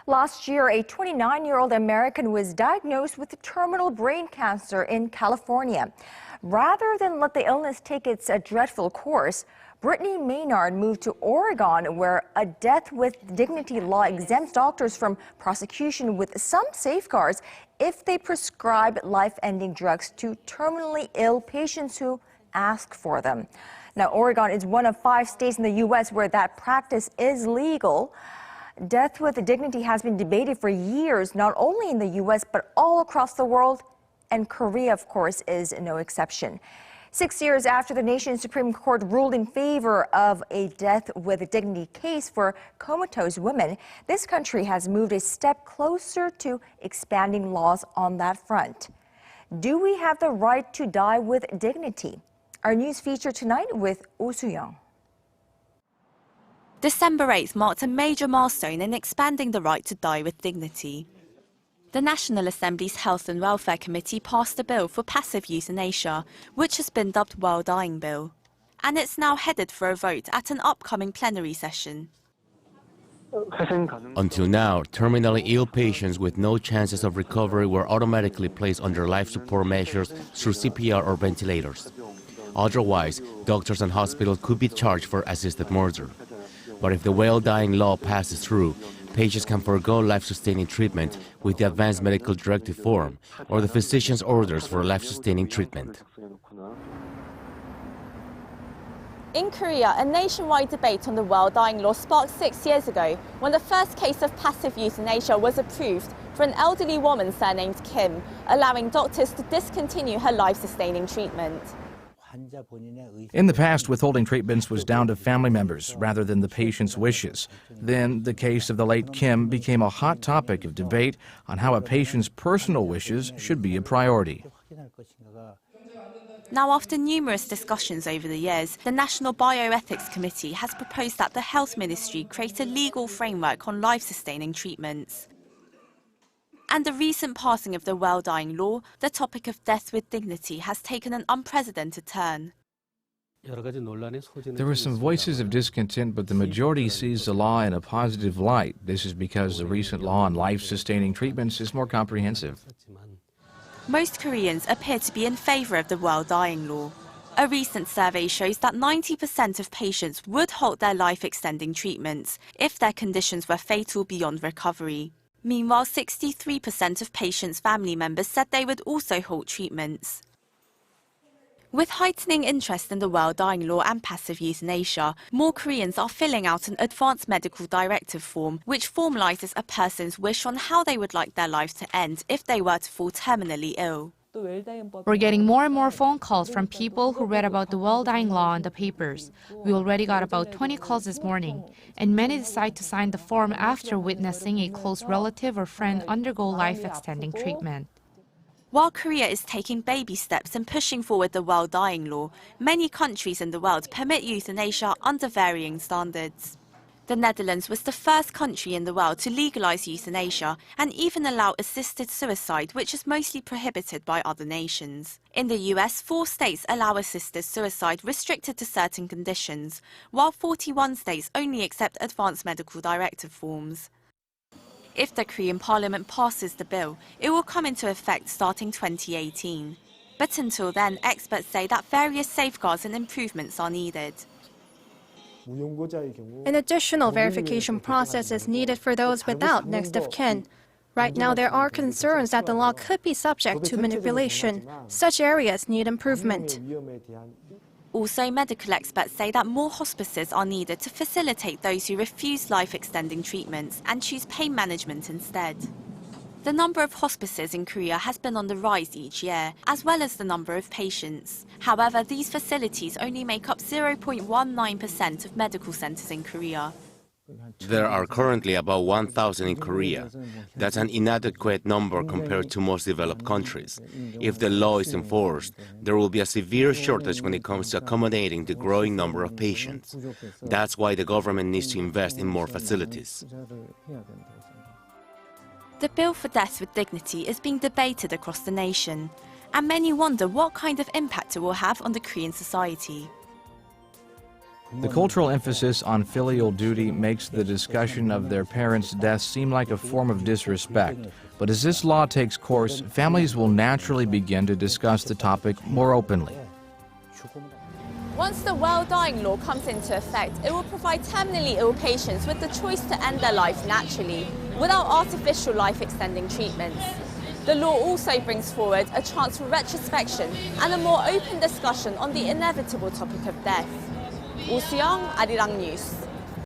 Last year, a 29-year-old American was diagnosed with terminal brain cancer in California. Rather than let the illness take its dreadful course, Brittany Maynard moved to Oregon, where a death with dignity law exempts doctors from prosecution with some safeguards if they prescribe life-ending drugs to terminally ill patients who ask for them. Now, Oregon is one of 5 states in the U.S. where that practice is legal. Death with dignity has been debated for years, not only in the U.S., but all across the world, and Korea, of course, is no exception. 6 years after the nation's Supreme Court ruled in favor of a death with dignity case for comatose women, this country has moved a step closer to expanding laws on that front. Do we have the right to die with dignity? Our news feature tonight with Oh Soo. December 8th marked a major milestone in expanding the right to die with dignity. The National Assembly's Health and Welfare Committee passed a bill for passive euthanasia, which has been dubbed 웰다잉 bill. And it's now headed for a vote at an upcoming plenary session. Until now, terminally ill patients with no chances of recovery were automatically placed under life support measures through CPR or ventilators. Otherwise, doctors and hospitals could be charged for assisted murder. But if the 웰다잉 law passes through, patients can forego life-sustaining treatment with the Advanced Medical Directive form or the physician's orders for life-sustaining treatment. In Korea, a nationwide debate on the 웰다잉 law sparked 6 years ago when the first case of passive euthanasia was approved for an elderly woman surnamed Kim, allowing doctors to discontinue her life-sustaining treatment. In the past, withholding treatments was down to family members rather than the patient's wishes. Then, the case of the late Kim became a hot topic of debate on how a patient's personal wishes should be a priority. Now, after numerous discussions over the years, the National Bioethics Committee has proposed that the Health Ministry create a legal framework on life-sustaining treatments. And the recent passing of the 웰다잉 law, the topic of death with dignity has taken an unprecedented turn. There were some voices of discontent, but the majority sees the law in a positive light. This is because the recent law on life-sustaining treatments is more comprehensive. Most Koreans appear to be in favor of the 웰다잉 law. A recent survey shows that 90% of patients would halt their life-extending treatments if their conditions were fatal beyond recovery. Meanwhile, 63% of patients' family members said they would also halt treatments. With heightening interest in the 웰다잉 law and passive euthanasia, more Koreans are filling out an Advanced Medical Directive form, which formalizes a person's wish on how they would like their lives to end if they were to fall terminally ill. We're getting more and more phone calls from people who read about the 웰다잉 law in the papers. We already got about 20 calls this morning, and many decide to sign the form after witnessing a close relative or friend undergo life-extending treatment. While Korea is taking baby steps in pushing forward the 웰다잉 law, many countries in the world permit euthanasia under varying standards. The Netherlands was the first country in the world to legalize euthanasia and even allow assisted suicide, which is mostly prohibited by other nations. In the US, 4 states allow assisted suicide restricted to certain conditions, while 41 states only accept Advanced Medical Directive forms. If the Korean Parliament passes the bill, it will come into effect starting 2018. But until then, experts say that various safeguards and improvements are needed. An additional verification process is needed for those without next of kin. Right now, there are concerns that the law could be subject to manipulation. Such areas need improvement. Also, medical experts say that more hospices are needed to facilitate those who refuse life-extending treatments and choose pain management instead. The number of hospices in Korea has been on the rise each year, as well as the number of patients. However, these facilities only make up 0.19% of medical centers in Korea. There are currently about 1,000 in Korea. That's an inadequate number compared to most developed countries. If the law is enforced, there will be a severe shortage when it comes to accommodating the growing number of patients. That's why the government needs to invest in more facilities. The bill for death with dignity is being debated across the nation, and many wonder what kind of impact it will have on the Korean society. The cultural emphasis on filial duty makes the discussion of their parents' deaths seem like a form of disrespect. But as this law takes course, families will naturally begin to discuss the topic more openly. Once the well-dying law comes into effect, it will provide terminally ill patients with the choice to end their life naturally, without artificial life-extending treatments. The law also brings forward a chance for retrospection and a more open discussion on the inevitable topic of death. Oh Soo, Arirang News.